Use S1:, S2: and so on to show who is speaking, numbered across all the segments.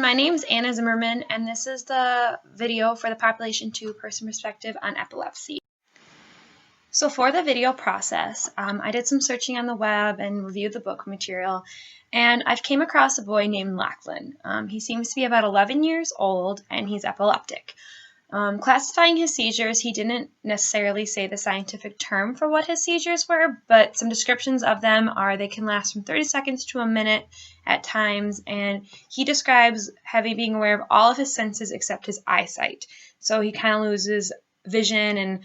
S1: My name's Anna Zimmerman, and this is the video for the Population 2 Person Perspective on Epilepsy. So for the video process, I did some searching on the web and reviewed the book material, and I've came across a boy named Lachlan. He seems to be about 11 years old, and he's epileptic. Classifying his seizures, he didn't necessarily say the scientific term for what his seizures were, but some descriptions of them are they can last from 30 seconds to a minute at times, and he describes being aware of all of his senses except his eyesight. So he kind of loses vision and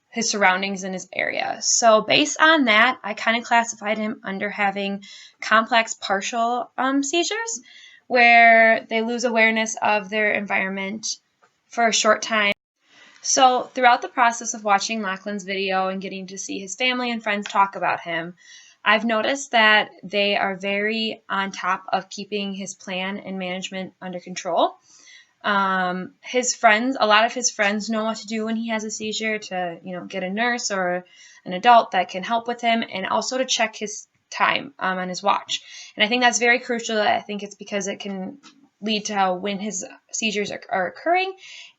S1: his surroundings in his area. So based on that, I kind of classified him under having complex partial seizures, where they lose awareness of their environment for a short time. So throughout the process of watching Lachlan's video and getting to see his family and friends talk about him, I've noticed that they are very on top of keeping his plan and management under control. His friends, a lot of his friends know what to do when he has a seizure to, get a nurse or an adult that can help with him, and also to check his time on his watch. And I think that's very crucial. I think it's because it can lead to when his seizures are occurring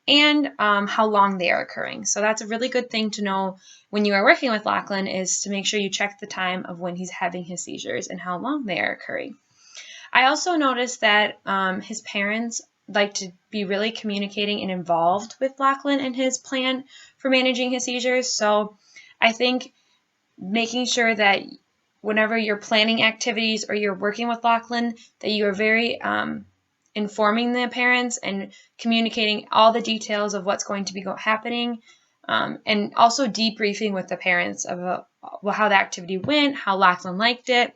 S1: and how long they are occurring. So that's a really good thing to know when you are working with Lachlan, is to make sure you check the time of when he's having his seizures and how long they are occurring. I also noticed that his parents like to be really communicating and involved with Lachlan and his plan for managing his seizures. So I think making sure that whenever you're planning activities or you're working with Lachlan, that you are very informing the parents and communicating all the details of what's going to be happening, and also debriefing with the parents of how the activity went, how Lachlan liked it,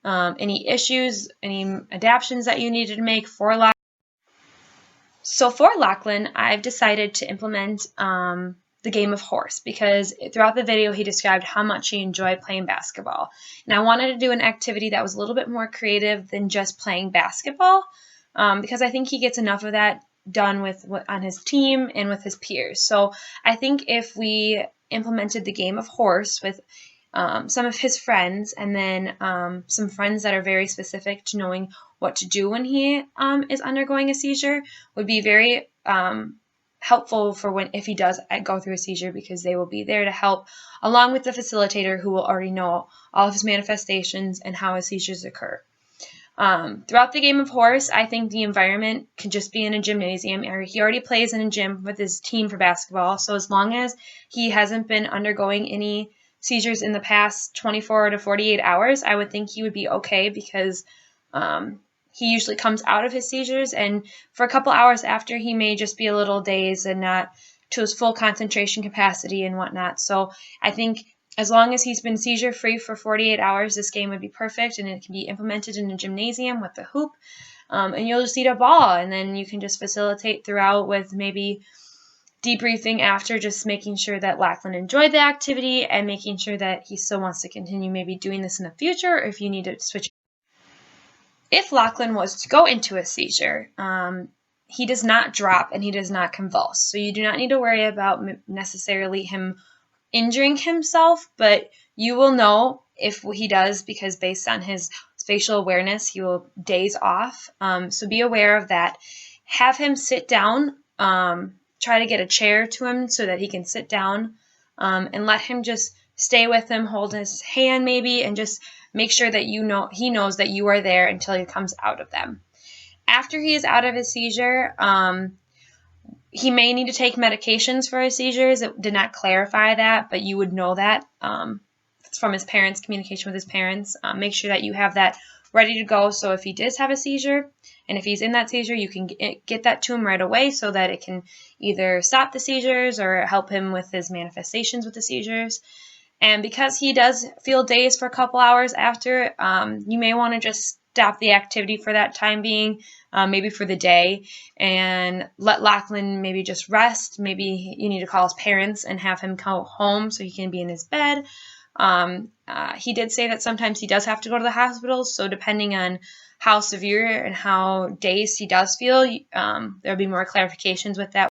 S1: any issues, any adaptations that you needed to make for Lachlan. So for Lachlan, I've decided to implement the game of horse, because throughout the video he described how much he enjoyed playing basketball. And I wanted to do an activity that was a little bit more creative than just playing basketball, because I think he gets enough of that done on his team and with his peers. So I think if we implemented the game of horse with some of his friends, and then some friends that are very specific to knowing what to do when he is undergoing a seizure, would be very helpful for if he does go through a seizure, because they will be there to help, along with the facilitator who will already know all of his manifestations and how his seizures occur. Throughout the game of horse, I think the environment could just be in a gymnasium, or he already plays in a gym with his team for basketball. So as long as he hasn't been undergoing any seizures in the past 24 to 48 hours, I would think he would be okay, because he usually comes out of his seizures, and for a couple hours after, he may just be a little dazed and not to his full concentration capacity and whatnot. So I think as long as he's been seizure-free for 48 hours, this game would be perfect, and it can be implemented in a gymnasium with the hoop, and you'll just need a ball, and then you can just facilitate throughout with maybe debriefing after, just making sure that Lachlan enjoyed the activity and making sure that he still wants to continue maybe doing this in the future, or if you need to switch. If Lachlan was to go into a seizure, he does not drop and he does not convulse. So you do not need to worry about necessarily him injuring himself, but you will know if he does, because based on his spatial awareness, he will daze off. So be aware of that. Have him sit down. Try to get a chair to him so that he can sit down, and let him just stay with him, hold his hand maybe, and just make sure that he knows that you are there until he comes out of them. After he is out of his seizure, he may need to take medications for his seizures. It did not clarify that, but you would know that from his parents, communication with his parents. Make sure that you have that ready to go, so if he does have a seizure, and if he's in that seizure, you can get that to him right away, so that it can either stop the seizures or help him with his manifestations with the seizures. And because he does feel dazed for a couple hours after, you may want to just stop the activity for that time being, maybe for the day, and let Lachlan maybe just rest. Maybe you need to call his parents and have him go home so he can be in his bed. He did say that sometimes he does have to go to the hospital, so depending on how severe and how dazed he does feel, there'll be more clarifications with that.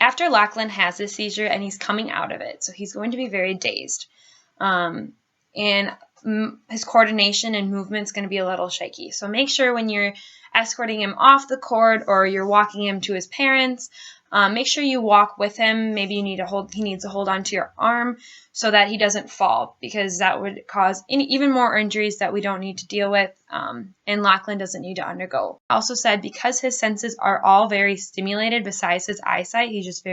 S1: After Lachlan has his seizure and he's coming out of it, so he's going to be very dazed, and his coordination and movement is going to be a little shaky. So make sure when you're escorting him off the court or you're walking him to his parents, make sure you walk with him. Maybe he needs to hold onto your arm so that he doesn't fall, because that would cause even more injuries that we don't need to deal with, and Lachlan doesn't need to undergo. I also said because his senses are all very stimulated besides his eyesight, he just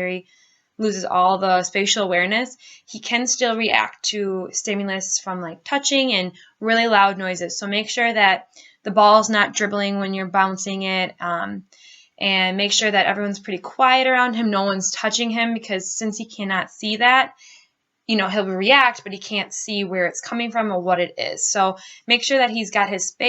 S1: loses all the spatial awareness, he can still react to stimulus from like touching and really loud noises. So make sure that the ball's not dribbling when you're bouncing it, and make sure that everyone's pretty quiet around him. No one's touching him, because since he cannot see that, he'll react, but he can't see where it's coming from or what it is. So make sure that he's got his space.